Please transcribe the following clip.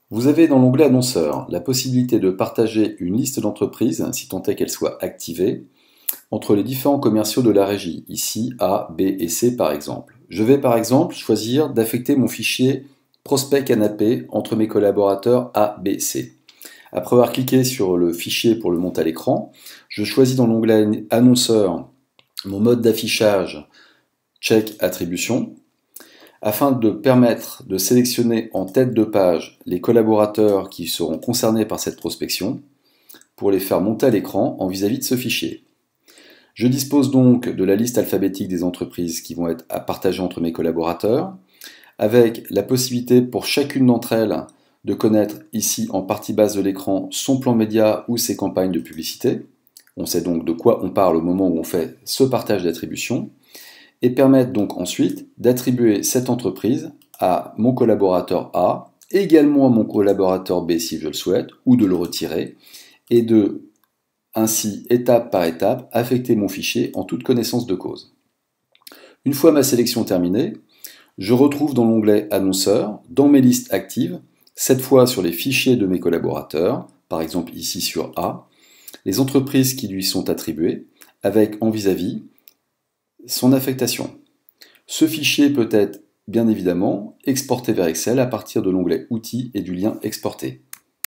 Vous avez dans l'onglet Annonceurs la possibilité de partager une liste d'entreprises, si tant est qu'elle soit activée, entre les différents commerciaux de la régie, ici A, B et C par exemple. Je vais par exemple choisir d'affecter mon fichier prospect canapé entre mes collaborateurs A, B, C. Après avoir cliqué sur le fichier pour le monter à l'écran, je choisis dans l'onglet Annonceurs mon mode d'affichage Check Attribution, afin de permettre de sélectionner en tête de page les collaborateurs qui seront concernés par cette prospection pour les faire monter à l'écran en vis-à-vis de ce fichier. Je dispose donc de la liste alphabétique des entreprises qui vont être à partager entre mes collaborateurs, avec la possibilité pour chacune d'entre elles de connaître ici en partie basse de l'écran son plan média ou ses campagnes de publicité. On sait donc de quoi on parle au moment où on fait ce partage d'attribution, et permettre donc ensuite d'attribuer cette entreprise à mon collaborateur A, également à mon collaborateur B si je le souhaite, ou de le retirer, et de ainsi, étape par étape, affecter mon fichier en toute connaissance de cause. Une fois ma sélection terminée, je retrouve dans l'onglet Annonceurs, dans mes listes actives, cette fois sur les fichiers de mes collaborateurs, par exemple ici sur A, les entreprises qui lui sont attribuées, avec en vis-à-vis son affectation. Ce fichier peut être, bien évidemment, exporté vers Excel à partir de l'onglet Outils et du lien Exporter.